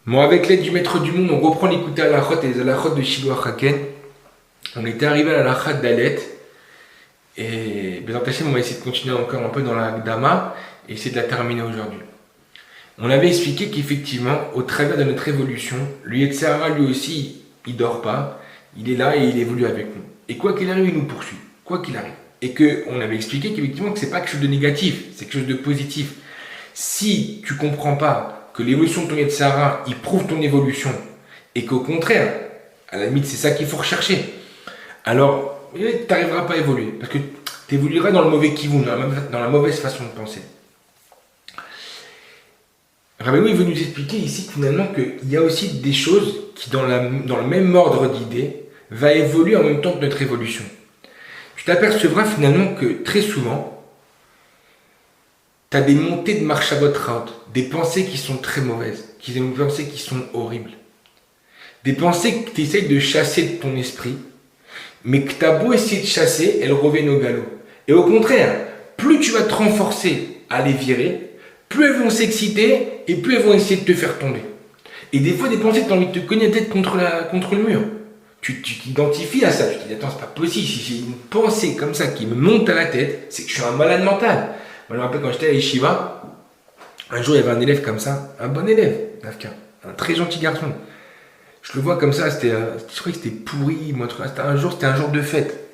Bon, avec l'aide du maître du monde, on reprend l'écouter à l'achot et les alachot de Shiloh HaKen. On était arrivé à la lachat d'Alet. Et Bézant Hachem, on va essayer de continuer encore un peu dans la Dama et essayer de la terminer aujourd'hui. On avait expliqué qu'effectivement, au travers de notre évolution, le Yetzer Hara lui aussi, il dort pas. Il est là et il évolue avec nous. Et quoi qu'il arrive, il nous poursuit. Quoi qu'il arrive. Et qu'on avait expliqué qu'effectivement, que c'est pas quelque chose de négatif, c'est quelque chose de positif. Si tu comprends pas que l'évolution de ton Yetzer Hara, il prouve ton évolution, et qu'au contraire, à la limite, c'est ça qu'il faut rechercher, alors tu n'arriveras pas à évoluer. Parce que tu évolueras dans le mauvais kivun, dans la mauvaise façon de penser. Rabbeinu, il veut nous expliquer ici finalement qu'il y a aussi des choses qui, dans le même ordre d'idées, va évoluer en même temps que notre évolution. Tu t'apercevras finalement que très souvent, tu as des montées de marchavot raot, des pensées qui sont très mauvaises, des pensées qui sont horribles. Des pensées que tu essayes de chasser de ton esprit, mais que tu as beau essayer de chasser, elles reviennent au galop. Et au contraire, plus tu vas te renforcer à les virer, plus elles vont s'exciter et plus elles vont essayer de te faire tomber. Et des fois, des pensées que tu as envie de te cogner la tête contre le mur. Tu t'identifies à ça, tu te dis attends, c'est pas possible, si j'ai une pensée comme ça qui me monte à la tête, c'est que je suis un malade mental. Moi, je me rappelle quand j'étais à Yeshiva, un jour il y avait un élève comme ça, un bon élève, Nafka, un très gentil garçon. Je le vois comme ça, je crois que c'était pourri, moi, c'était un jour de fête.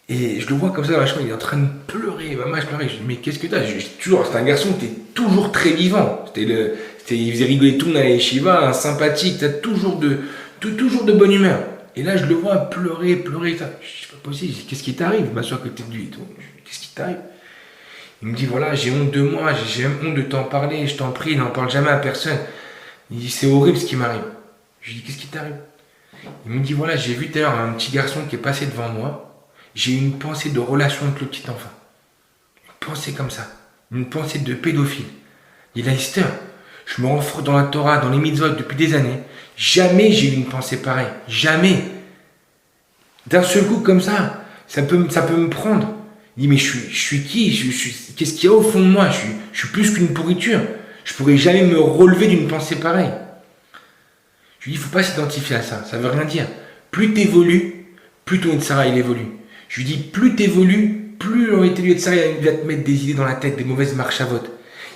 Et je le vois comme ça dans la chambre, il est en train de pleurer, maman, je pleurais, je dis mais qu'est-ce que t'as? C'était un garçon qui était toujours très vivant, il faisait rigoler tout le monde à la yeshiva, un sympathique, t'as toujours de bonne humeur. Et là je le vois pleurer, ça. Je dis c'est pas possible, qu'est-ce qui t'arrive? Je m'assois à côté de lui et tout, qu'est-ce qui t'arrive? Il me dit voilà, j'ai honte de moi, j'ai honte de t'en parler, je t'en prie, n'en parle jamais à personne. Il dit c'est horrible ce qui m'arrive. Je lui dis qu'est-ce qui t'arrive? Il me dit voilà, j'ai vu tout à l'heure un petit garçon qui est passé devant moi. J'ai eu une pensée de relation avec le petit enfant. Une pensée comme ça. Une pensée de pédophile. Il a Esther, je me renforce dans la Torah, dans les mitzvot depuis des années. Jamais j'ai eu une pensée pareille. Jamais. D'un seul coup comme ça, ça peut me prendre. Il dit mais je suis qui? Qu'est-ce qu'il y a au fond de moi? Je suis plus qu'une pourriture. Je pourrais jamais me relever d'une pensée pareille. Je lui dis il ne faut pas s'identifier à ça. Ça ne veut rien dire. Plus tu évolues, plus ton Yetzer Hara il évolue. Je lui dis, plus tu évolues, plus en réalité de ça, il va te mettre des idées dans la tête, des mauvaises marchavot.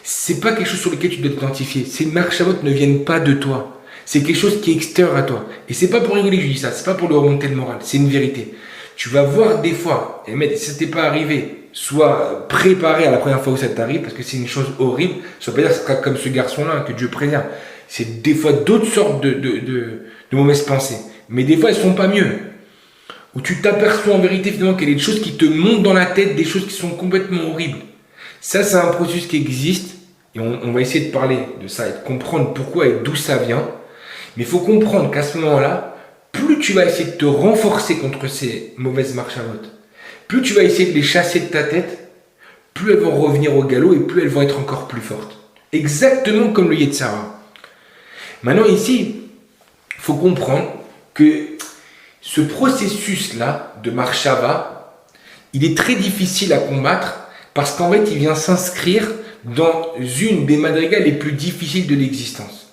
C'est pas quelque chose sur lequel tu dois t'identifier. Ces marchavot ne viennent pas de toi. C'est quelque chose qui est extérieur à toi. Et c'est pas pour rigoler que je dis ça, c'est pas pour le remonter le moral, c'est une vérité. Tu vas voir des fois, et mais si ça t'est pas arrivé, sois préparé à la première fois où ça t'arrive, parce que c'est une chose horrible. Ça veut pas dire que ce sera comme ce garçon-là, que Dieu préserve. C'est des fois d'autres sortes de mauvaises pensées. Mais des fois, elles sont pas mieux. Où tu t'aperçois en vérité finalement qu'il y a des choses qui te montent dans la tête, des choses qui sont complètement horribles. Ça, c'est un processus qui existe, et on va essayer de parler de ça et de comprendre pourquoi et d'où ça vient. Mais il faut comprendre qu'à ce moment-là, plus tu vas essayer de te renforcer contre ces mauvaises marchavot, plus tu vas essayer de les chasser de ta tête, plus elles vont revenir au galop et plus elles vont être encore plus fortes. Exactement comme le Yetzer Hara. Maintenant ici, il faut comprendre que ce processus-là de marchava, il est très difficile à combattre parce qu'en fait, il vient s'inscrire dans une des madrigas les plus difficiles de l'existence.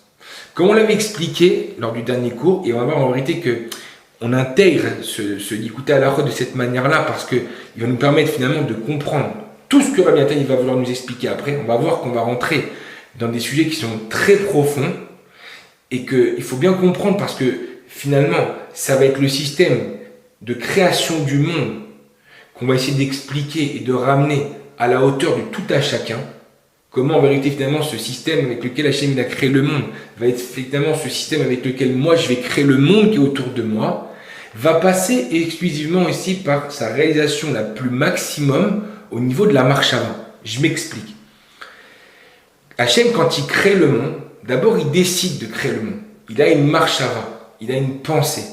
Comme on l'avait expliqué lors du dernier cours, et on va voir en vérité qu'on intègre ce Likutei Halachot de cette manière-là parce qu'il va nous permettre finalement de comprendre tout ce que Rabbi Nathan va vouloir nous expliquer après. On va voir qu'on va rentrer dans des sujets qui sont très profonds et qu'il faut bien comprendre parce que finalement, ça va être le système de création du monde qu'on va essayer d'expliquer et de ramener à la hauteur de tout à chacun. Comment en vérité finalement ce système avec lequel Hachem a créé le monde va être finalement ce système avec lequel moi je vais créer le monde qui est autour de moi, va passer exclusivement aussi par sa réalisation la plus maximum au niveau de la marchava. Je m'explique. Hachem quand il crée le monde, d'abord il décide de créer le monde. Il a une marchava. Il a une pensée.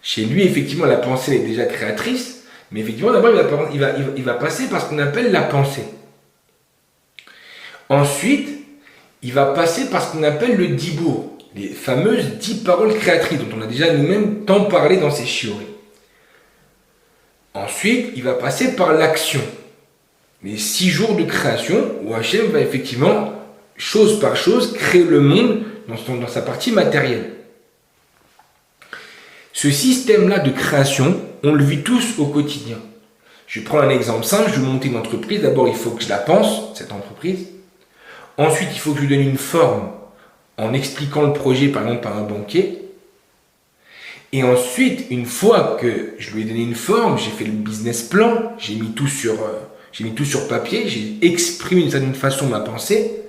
Chez lui, effectivement, la pensée est déjà créatrice, mais effectivement, d'abord, il va passer par ce qu'on appelle la pensée. Ensuite, il va passer par ce qu'on appelle le dibour, les fameuses 10 paroles créatrices, dont on a déjà nous-mêmes tant parlé dans ces shiurim. Ensuite, il va passer par l'action, les 6 jours de création, où Hachem va effectivement chose par chose, créer le monde dans sa partie matérielle. Ce système-là de création, on le vit tous au quotidien. Je prends un exemple simple, je veux monter une entreprise. D'abord, il faut que je la pense, cette entreprise. Ensuite, il faut que je lui donne une forme en expliquant le projet, par exemple, par un banquier. Et ensuite, une fois que je lui ai donné une forme, j'ai fait le business plan, j'ai mis tout sur papier, j'ai exprimé d'une certaine façon ma pensée.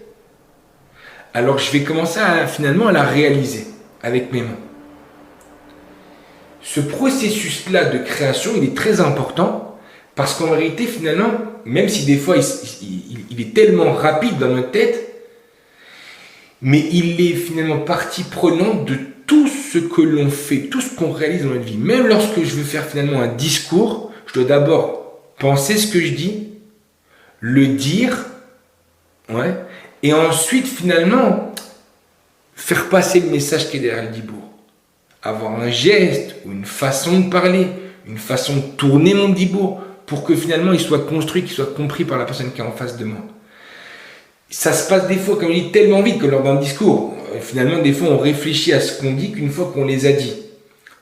Alors, je vais commencer finalement à la réaliser avec mes mains. Ce processus-là de création, il est très important parce qu'en réalité, finalement, même si des fois il est tellement rapide dans notre tête, mais il est finalement partie prenante de tout ce que l'on fait, tout ce qu'on réalise dans notre vie. Même lorsque je veux faire finalement un discours, je dois d'abord penser ce que je dis, le dire, ouais, et ensuite finalement faire passer le message qui est derrière le dibour. Avoir un geste ou une façon de parler, une façon de tourner mon dibour pour que finalement il soit construit, qu'il soit compris par la personne qui est en face de moi. Ça se passe des fois, comme je dis, tellement vite que lors d'un discours, finalement des fois on réfléchit à ce qu'on dit qu'une fois qu'on les a dit.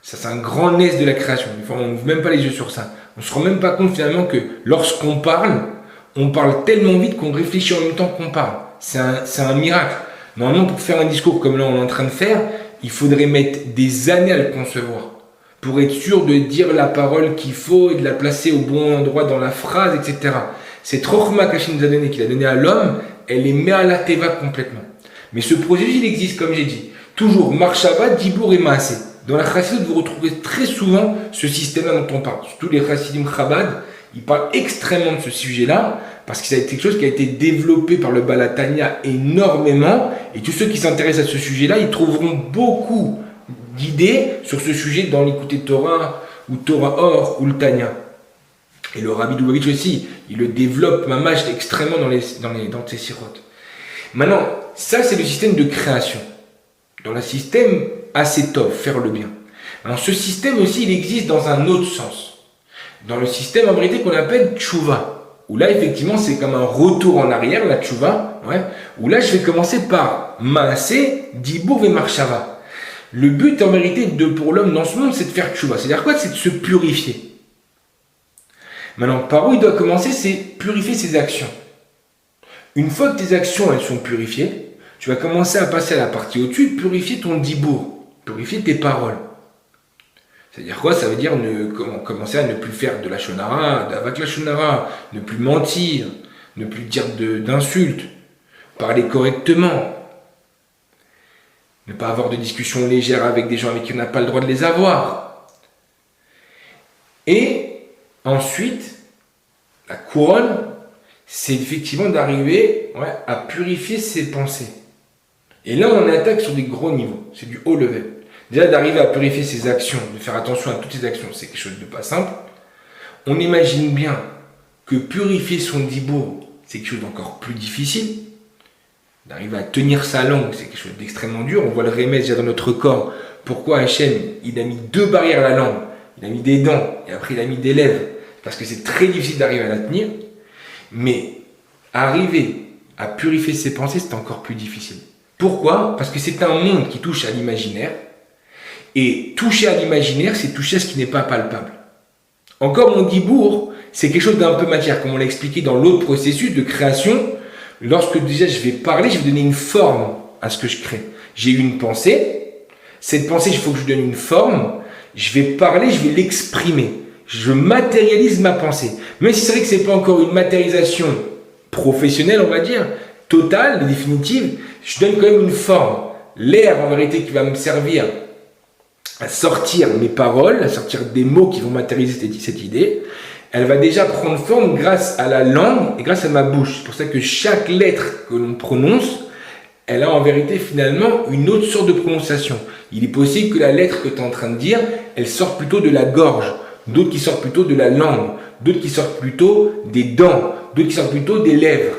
Ça c'est un grand nez de la création. Des fois on n'ouvre même pas les yeux sur ça. On ne se rend même pas compte finalement que lorsqu'on parle, on parle tellement vite qu'on réfléchit en même temps qu'on parle. C'est un miracle. Normalement pour faire un discours comme là on est en train de faire, il faudrait mettre des années à le concevoir pour être sûr de dire la parole qu'il faut et de la placer au bon endroit dans la phrase, etc. Cette rochma qu'Hachem nous a donné, qu'il a donné à l'homme, elle est met à la teva complètement. Mais ce processus, il existe, comme j'ai dit. Toujours, marshava, dibour et maasé. Dans la chassidut, vous retrouvez très souvent ce système-là dont on parle. Surtout les chassidim Chabad, ils parlent extrêmement de ce sujet-là, parce que c'est quelque chose qui a été développé par le Baal HaTanya énormément, et tous ceux qui s'intéressent à ce sujet-là, ils trouveront beaucoup d'idées sur ce sujet dans l'Écouté Torah, ou Torah Or, ou le Tanya. Et le Rabbi Dubavitch aussi, il le développe mamash extrêmement dans ses sirotes. Maintenant, ça c'est le système de création. Dans le système Asetov, faire le bien. Alors ce système aussi, il existe dans un autre sens. Dans le système en vérité qu'on appelle Tchouva, où là effectivement c'est comme un retour en arrière, la Tchouva, ouais, où là je vais commencer par Maasé, Dibour et Marshava. Le but en vérité pour l'homme dans ce monde, c'est de faire Tchouva. C'est-à-dire quoi? C'est de se purifier. Maintenant, par où il doit commencer, c'est purifier ses actions. Une fois que tes actions elles sont purifiées, tu vas commencer à passer à la partie au-dessus, purifier ton dibour, purifier tes paroles. C'est-à-dire quoi? Ça veut dire commencer à ne plus faire de la shonara, d'avak la shonara, ne plus mentir, ne plus dire d'insultes, parler correctement, ne pas avoir de discussions légères avec des gens avec qui on n'a pas le droit de les avoir. Et ensuite, la couronne, c'est effectivement d'arriver à purifier ses pensées. Et là, on attaque sur des gros niveaux, c'est du haut level. Déjà, d'arriver à purifier ses actions, de faire attention à toutes ses actions, c'est quelque chose de pas simple. On imagine bien que purifier son dibour, c'est quelque chose d'encore plus difficile. D'arriver à tenir sa langue, c'est quelque chose d'extrêmement dur. On voit le remède déjà dans notre corps. Pourquoi Hachem, il a mis 2 barrières à la langue? Il a mis des dents et après il a mis des lèvres. Parce que c'est très difficile d'arriver à la tenir. Mais arriver à purifier ses pensées, c'est encore plus difficile. Pourquoi? Parce que c'est un monde qui touche à l'imaginaire. Et toucher à l'imaginaire, c'est toucher à ce qui n'est pas palpable. Encore mon dibour, c'est quelque chose d'un peu matière. Comme on l'a expliqué dans l'autre processus de création, lorsque déjà je vais parler, je vais donner une forme à ce que je crée. J'ai eu une pensée. Cette pensée, il faut que je lui donne une forme. Je vais parler, je vais l'exprimer. Je matérialise ma pensée. Même si c'est vrai que ce n'est pas encore une matérialisation professionnelle, on va dire, totale, définitive, je donne quand même une forme. L'air, en vérité, qui va me servir à sortir mes paroles, à sortir des mots qui vont matérialiser cette idée, elle va déjà prendre forme grâce à la langue et grâce à ma bouche. C'est pour ça que chaque lettre que l'on prononce, elle a en vérité finalement une autre sorte de prononciation. Il est possible que la lettre que tu es en train de dire, elle sorte plutôt de la gorge, d'autres qui sortent plutôt de la langue, d'autres qui sortent plutôt des dents, d'autres qui sortent plutôt des lèvres.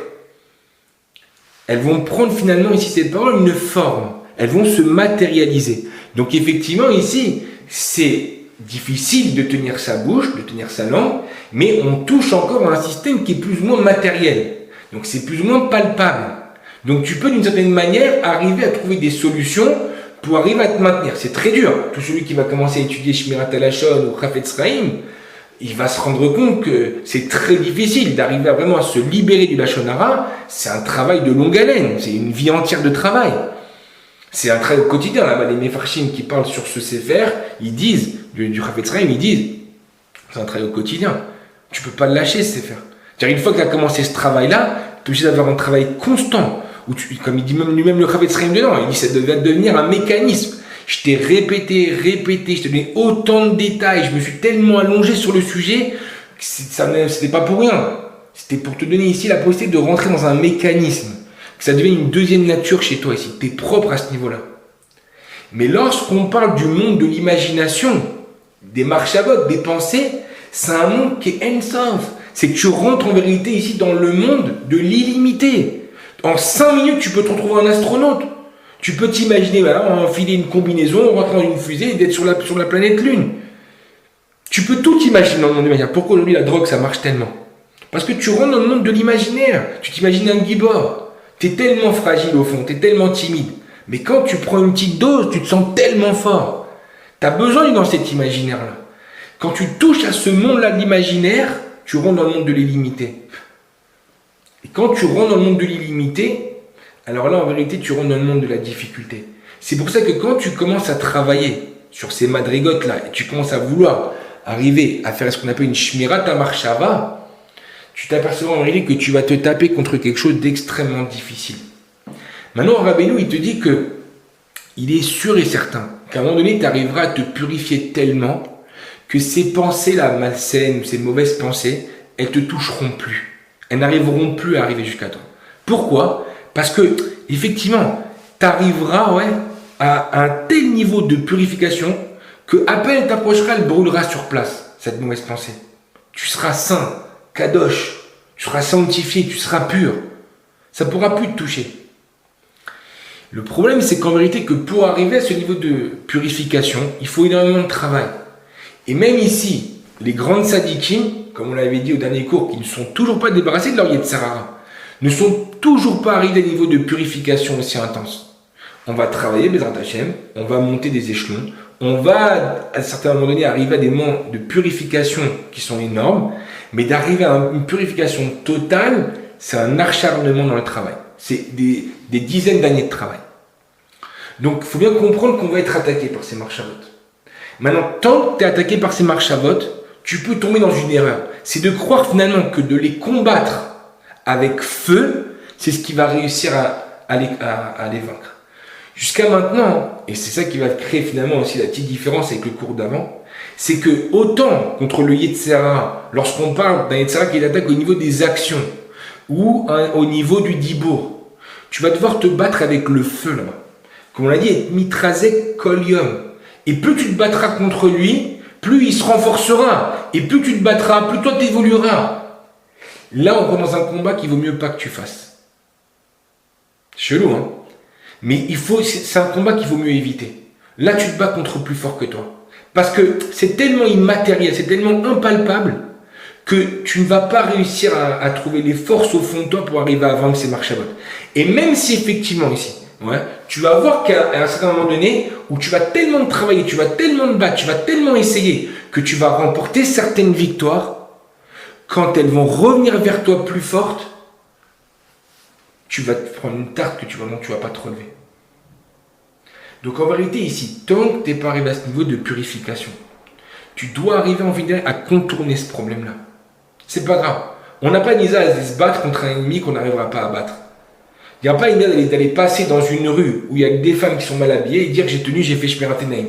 Elles vont prendre finalement ici cette parole une forme, elles vont se matérialiser. Donc effectivement ici, c'est difficile de tenir sa bouche, de tenir sa langue, mais on touche encore à un système qui est plus ou moins matériel. Donc c'est plus ou moins palpable. Donc tu peux d'une certaine manière arriver à trouver des solutions pour arriver à te maintenir. C'est très dur. Tout celui qui va commencer à étudier Shmirat HaLashon ou Chafetz Chaim, il va se rendre compte que c'est très difficile d'arriver à vraiment à se libérer du Lashon Hara. C'est un travail de longue haleine, c'est une vie entière de travail. C'est un travail quotidien. Là-bas, les Mefarshim qui parlent sur ce Sefer, ils disent, du Chafetz Chaim, ils disent, c'est un travail au quotidien. Tu peux pas le lâcher, ce Sefer. C'est-à-dire, une fois que tu as commencé ce travail-là, tu es obligé d'avoir un travail constant. Où comme il dit même lui-même le Chafetz Chaim dedans, il dit ça va devenir un mécanisme. Je t'ai répété, je t'ai donné autant de détails, je me suis tellement allongé sur le sujet que c'était pas pour rien. C'était pour te donner ici la possibilité de rentrer dans un mécanisme, que ça devienne une deuxième nature chez toi ici. Tu es propre à ce niveau-là. Mais lorsqu'on parle du monde de l'imagination, des marchavot, des pensées, c'est un monde qui est Ensof. C'est que tu rentres en vérité ici dans le monde de l'illimité. En 5 minutes, tu peux te retrouver un astronaute. Tu peux t'imaginer, voilà, enfiler une combinaison, rentrer dans une fusée et d'être sur la planète Lune. Tu peux tout imaginer dans le monde de l'imaginaire. Pourquoi aujourd'hui la drogue, ça marche tellement? Parce que tu rentres dans le monde de l'imaginaire. Tu t'imagines un gibor. Tu es tellement fragile au fond, tu es tellement timide. Mais quand tu prends une petite dose, tu te sens tellement fort. Tu as besoin d'être dans cet imaginaire-là. Quand tu touches à ce monde-là de l'imaginaire, tu rentres dans le monde de l'illimité. Et quand tu rentres dans le monde de l'illimité, alors là, en vérité, tu rentres dans le monde de la difficulté. C'est pour ça que quand tu commences à travailler sur ces madrigotes-là, et tu commences à vouloir arriver à faire ce qu'on appelle une shmirat ha-marshava, tu t'apercevras en réalité que tu vas te taper contre quelque chose d'extrêmement difficile. Maintenant, Rabbeinu, il te dit que il est sûr et certain qu'à un moment donné, tu arriveras à te purifier tellement que ces pensées-là malsaines, ces mauvaises pensées, elles te toucheront plus. Elles n'arriveront plus à arriver jusqu'à toi. Pourquoi ? Parce que, effectivement, tu arriveras à un tel niveau de purification que à peine t'approcheras, elle brûlera sur place, cette mauvaise pensée. Tu seras saint, kadosh, tu seras sanctifié, tu seras pur. Ça ne pourra plus te toucher. Le problème, c'est qu'en vérité, que pour arriver à ce niveau de purification, il faut énormément de travail. Et même ici, les grandes sadikim, comme on l'avait dit au dernier cours, qui ne sont toujours pas débarrassés de leur Yetzer Hara, ne sont toujours pas arrivés à des niveaux de purification aussi intenses. On va travailler, Bezrat Hashem, on va monter des échelons, on va à un certain moment donné arriver à des moments de purification qui sont énormes, mais d'arriver à une purification totale, c'est un acharnement dans le travail. C'est des dizaines d'années de travail. Donc il faut bien comprendre qu'on va être attaqué par ces marchavot. Maintenant, tant que tu es attaqué par ces marchavot, tu peux tomber dans une erreur. C'est de croire finalement que de les combattre avec feu, c'est ce qui va réussir à les vaincre. Jusqu'à maintenant, et c'est ça qui va créer finalement aussi la petite différence avec le cours d'avant, c'est que autant contre le Yetzer Hara, lorsqu'on parle d'un Yetzer Hara qui attaque au niveau des actions ou au niveau du dibour, tu vas devoir te battre avec le feu là-bas. Comme on l'a dit, mitrazek kol yom. Et plus tu te battras contre lui, plus il se renforcera. Et plus tu te battras, plus toi t'évolueras. Là, on rentre dans un combat qu'il vaut mieux pas que tu fasses. Chelou, hein? Mais c'est un combat qu'il vaut mieux éviter. Là, tu te bats contre plus fort que toi. Parce que c'est tellement immatériel, c'est tellement impalpable que tu ne vas pas réussir à trouver les forces au fond de toi pour arriver à vaincre ces marchavot. Et même si effectivement ici, tu vas voir qu'à un certain moment donné, où tu vas tellement travailler, tu vas tellement te battre, tu vas tellement essayer, que tu vas remporter certaines victoires, quand elles vont revenir vers toi plus fortes, tu vas te prendre une tarte que tu vas pas te relever. Donc en vérité ici, tant que tu n'es pas arrivé à ce niveau de purification, tu dois arriver en vérité à contourner ce problème-là. C'est pas grave. On n'a pas une idée à se battre contre un ennemi qu'on n'arrivera pas à battre. Il n'y a pas une idée d'aller passer dans une rue où il y a des femmes qui sont mal habillées et dire que j'ai fait Shmirat Naim.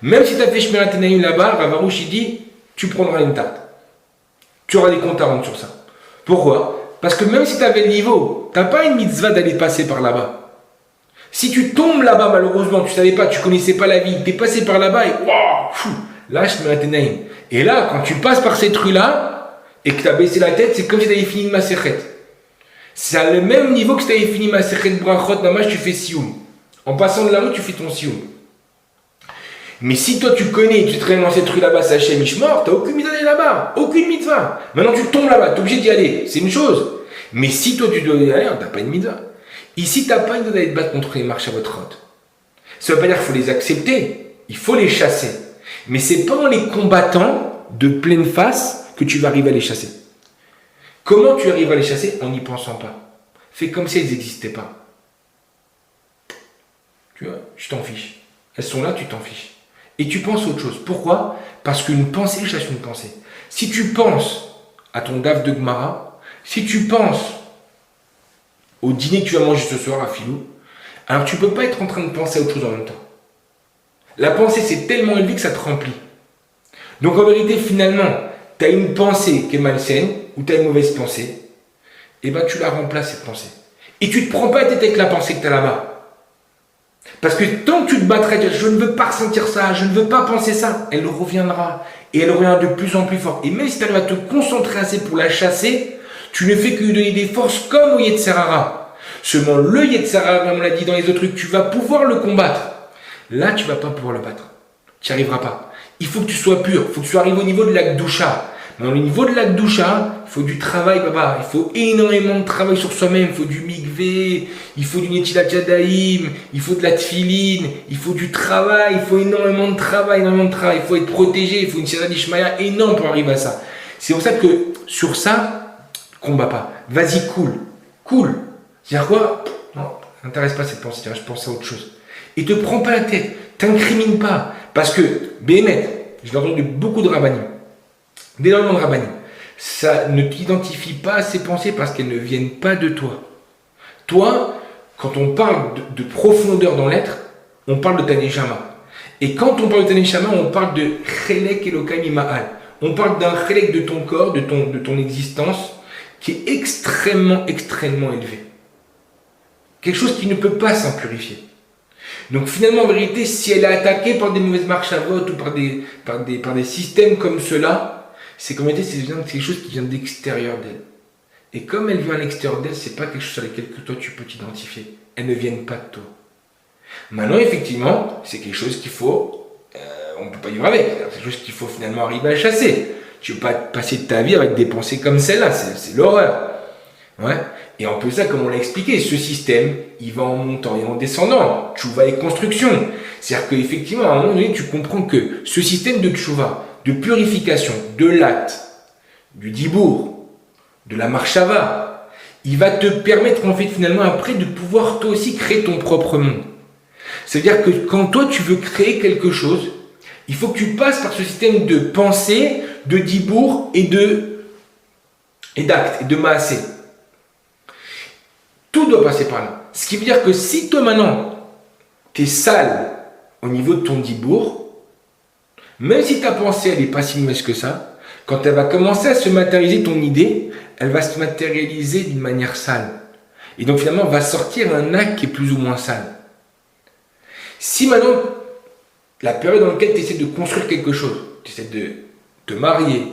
Même si tu as fait Shmirat Naim là-bas, Ravarouche il dit, tu prendras une tarte. Tu auras des comptes à rendre sur ça. Pourquoi? Parce que même si tu avais le niveau, tu n'as pas une mitzvah d'aller passer par là-bas. Si tu tombes là-bas, malheureusement, tu ne savais pas, tu ne connaissais pas la vie, tu es passé par là-bas et waouh, là, Shmirat Naim. Et là, quand tu passes par cette rue-là et que tu as baissé la tête, c'est comme si tu avais fini une Masechet. C'est à le même niveau que si tu avais fini Masechet Brachot, Namash, tu fais Sioum. En passant de la rue, tu fais ton Sioum. Mais si toi tu connais, tu traînes dans cette rue là-bas, c'est Hachem Ishmor, tu n'as aucune mitzvah d'aller là-bas, aucune mitzvah. Maintenant tu tombes là-bas, tu es obligé d'y aller, c'est une chose. Mais si toi tu dois y aller, tu n'as pas une mitzvah. Ici, tu n'as pas une d'aller te battre contre les marches à votre route. Ça ne veut pas dire qu'il faut les accepter, il faut les chasser. Mais ce n'est pas en les combattant de pleine face que tu vas arriver à les chasser. Comment tu arrives à les chasser? En n'y pensant pas. Fais comme si elles n'existaient pas. Tu vois, je t'en fiche. Elles sont là, tu t'en fiches. Et tu penses autre chose. Pourquoi? Parce qu'une pensée chasse une pensée. Si tu penses à ton daf de Gemara, si tu penses au dîner que tu vas manger ce soir à Filou, alors tu ne peux pas être en train de penser à autre chose en même temps. La pensée, c'est tellement élevé que ça te remplit. Donc en vérité, finalement, tu as une pensée qui est malsaine, ou tu as une mauvaise pensée, et bien tu la remplaces cette pensée. Et tu ne te prends pas la tête avec la pensée que tu as là-bas. Parce que tant que tu te battrais, dire je ne veux pas ressentir ça, je ne veux pas penser ça, elle reviendra. Et elle reviendra de plus en plus fort. Et même si tu arrives à te concentrer assez pour la chasser, tu ne fais que lui donner des forces comme au Yetzirara. Seulement le Yetzirara, comme on l'a dit dans les autres trucs, tu vas pouvoir le combattre. Là, tu ne vas pas pouvoir le battre. Tu n'y arriveras pas. Il faut que tu sois pur, il faut que tu arrives au niveau de l'Akdoucha. Mais au niveau de l'Akdoucha, il faut du travail, papa. Il faut énormément de travail sur soi-même. Il faut du mikvé, il faut du netilat yadayim, il faut de la tfiline, il faut du travail, il faut énormément de travail, Il faut être protégé, il faut une sirah d'Ishmaïa énorme pour arriver à ça. C'est pour ça que sur ça, combat pas. Vas-y, cool. C'est-à-dire quoi? Non, ça m'intéresse pas cette pensée, je pense à autre chose. Et te prends pas la tête, t'incrimine pas. Parce que, Béhémet, je l'ai entendu beaucoup de rabbinim, d'énormément de rabbinim, ça ne t'identifie pas à ces pensées parce qu'elles ne viennent pas de toi. Toi, quand on parle de profondeur dans l'être, on parle de ta neshama. Et quand on parle de ta neshama, on parle de chelek Elokai Mima'al. On parle d'un chelek de ton corps, de ton existence, qui est extrêmement élevé. Quelque chose qui ne peut pas s'impurifier. Donc finalement, en vérité, si elle est attaquée par des mauvaises marches à vote ou par des systèmes comme cela, c'est qu'en vérité, c'est quelque chose qui vient de l'extérieur d'elle. Et comme elle vient à l'extérieur d'elle, c'est pas quelque chose sur lequel que toi tu peux t'identifier. Elles ne viennent pas de toi. Maintenant, effectivement, c'est quelque chose qu'il faut, on ne peut pas vivre avec. C'est quelque chose qu'il faut finalement arriver à chasser. Tu ne peux pas passer de ta vie avec des pensées comme celle-là, c'est l'horreur. Ouais. Et en plus ça, comme on l'a expliqué, ce système, il va en montant et en descendant. Tchouva et construction. C'est-à-dire qu'effectivement, à un moment donné, tu comprends que ce système de tchouva, de purification, de l'acte, du dibour, de la marshava, il va te permettre en fait finalement après de pouvoir toi aussi créer ton propre monde. C'est-à-dire que quand toi tu veux créer quelque chose, il faut que tu passes par ce système de pensée, de dibour et d'acte, et de maasé. Tout doit passer par là. Ce qui veut dire que si toi maintenant, tu es sale au niveau de ton dibour, même si ta pensée elle n'est pas si mauvaise que ça, quand elle va commencer à se matérialiser ton idée, elle va se matérialiser d'une manière sale. Et donc finalement, va sortir un acte qui est plus ou moins sale. Si maintenant, la période dans laquelle tu essaies de construire quelque chose, tu essaies de te marier,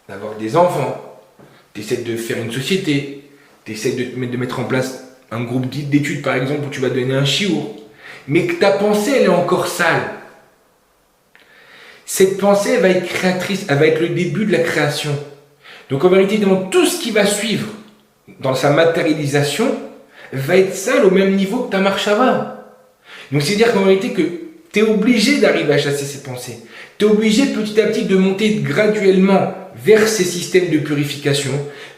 d'avoir des enfants, tu essaies de faire une société, tu essaies de mettre en place un groupe d'études par exemple où tu vas donner un chiour, mais que ta pensée elle est encore sale, cette pensée elle va être créatrice, elle va être le début de la création. Donc en vérité, dans tout ce qui va suivre dans sa matérialisation va être sale au même niveau que ta marshava. Donc c'est-à-dire qu'en vérité que tu es obligé d'arriver à chasser ces pensées. Tu es obligé petit à petit de monter graduellement vers ces systèmes de purification,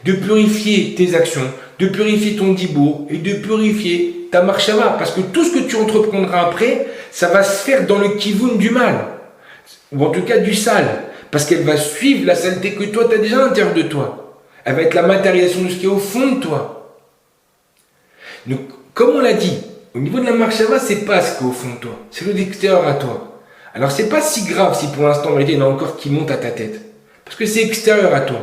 de purifier tes actions, de purifier ton dibour et de purifier ta marshava. Parce que tout ce que tu entreprendras après, ça va se faire dans le kivun du mal. Ou en tout cas du sale. Parce qu'elle va suivre la saleté que toi tu as déjà à l'intérieur de toi. Elle va être la matérialisation de ce qui est au fond de toi. Donc, comme on l'a dit, au niveau de la marshava, c'est pas ce qui est au fond de toi. C'est le extérieur à toi. Alors, c'est pas si grave si pour l'instant, en réalité, il y en a encore qui montent à ta tête. Parce que c'est extérieur à toi.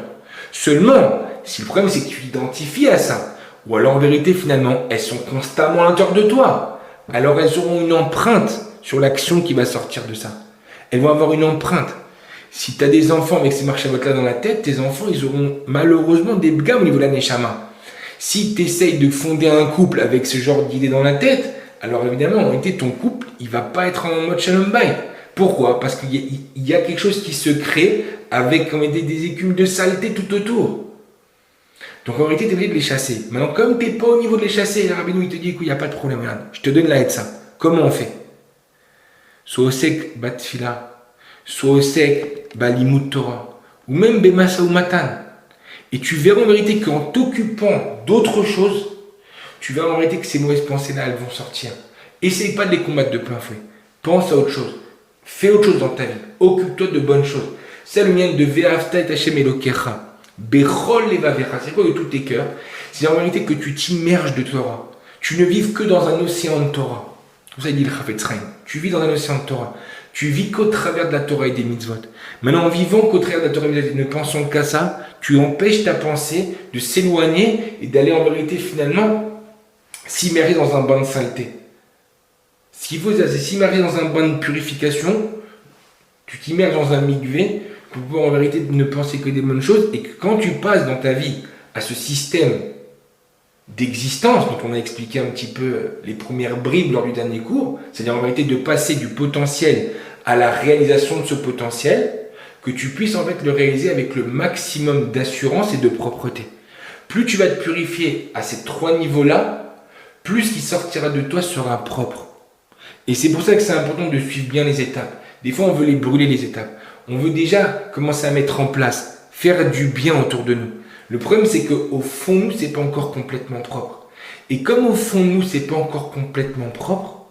Seulement, si le problème, c'est que tu t'identifies à ça, ou alors en vérité, finalement, elles sont constamment à l'intérieur de toi, alors elles auront une empreinte sur l'action qui va sortir de ça. Elles vont avoir une empreinte. Si tu as des enfants avec ces marshavotes-là dans la tête, tes enfants, ils auront malheureusement des gammes au niveau de la neshama. Si tu essayes de fonder un couple avec ce genre d'idée dans la tête, alors évidemment, en réalité, ton couple, il ne va pas être en mode shalom bayit. Pourquoi? Parce qu'il y a quelque chose qui se crée avec des écumes de saleté tout autour. Donc en réalité, tu es obligé de les chasser. Maintenant, comme tu n'es pas au niveau de les chasser, le rabbinou il te dit, écoute, il n'y a pas de problème, regarde, je te donne la ça. Comment on fait? Soit au sec, batfila, soit au sec, balimut Torah, ou même bemasa ou matan. Et tu verras en vérité qu'en t'occupant d'autres choses, tu verras en vérité que ces mauvaises pensées-là, elles vont sortir. Essaye pas de les combattre de plein fouet. Pense à autre chose. Fais autre chose dans ta vie. Occupe-toi de bonnes choses. C'est le mien de Ve'afta et Hashem Elokecha. Bechol levavecha. C'est quoi de tous tes cœurs? C'est en réalité que tu t'immerges de Torah. Tu ne vives que dans un océan de Torah. Vous savez, dit le Chafetz Chaim. Tu vis dans un océan de Torah. Tu vis qu'au travers de la Torah et des mitzvot. Maintenant, en vivant qu'au travers de la Torah et des mitzvot, ne pensant qu'à ça, tu empêches ta pensée de s'éloigner et d'aller en vérité finalement s'immerger dans un bain de saleté. Ce qu'il faut, c'est s'immerger dans un bain de purification. Tu t'immerges dans un mikvé pour pouvoir en vérité ne penser que des bonnes choses. Et que quand tu passes dans ta vie à ce système d'existence, dont on a expliqué un petit peu les premières bribes lors du dernier cours, c'est-à-dire en vérité de passer du potentiel à la réalisation de ce potentiel, que tu puisses en fait le réaliser avec le maximum d'assurance et de propreté. Plus tu vas te purifier à ces trois niveaux-là, plus ce qui sortira de toi sera propre. Et c'est pour ça que c'est important de suivre bien les étapes. Des fois, on veut les brûler, les étapes. On veut déjà commencer à mettre en place, faire du bien autour de nous. Le problème, c'est qu'au fond, nous, c'est pas encore complètement propre. Et comme au fond, nous, c'est pas encore complètement propre,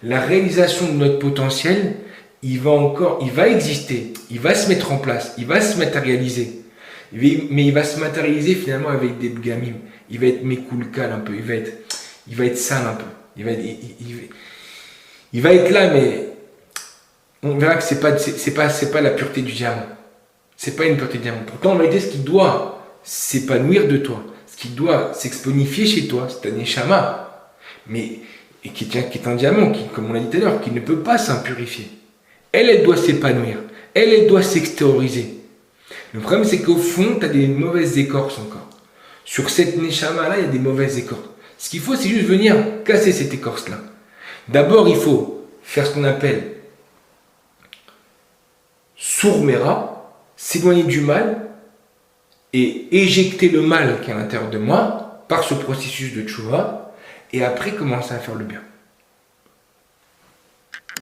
la réalisation de notre potentiel, il va exister, il va se mettre en place, il va se matérialiser. Mais il va se matérialiser finalement avec des bgamim. Il va être mécoulcal un peu, il va être sale un peu. Il va être là, mais on verra que c'est pas la pureté du diamant. C'est pas une pureté du diamant. Pourtant, en réalité, ce qui doit s'épanouir de toi, ce qui doit s'exponifier chez toi, c'est un neshama, mais qui est un diamant, qui, comme on l'a dit tout à l'heure, qui ne peut pas s'impurifier. Elle doit s'épanouir, elle doit s'extérioriser. Le problème, c'est qu'au fond, tu as des mauvaises écorces encore. Sur cette neshama-là, il y a des mauvaises écorces. Ce qu'il faut, c'est juste venir casser cette écorce-là. D'abord, il faut faire ce qu'on appelle sourmera, s'éloigner du mal et éjecter le mal qui est à l'intérieur de moi par ce processus de tchouva et après commencer à faire le bien.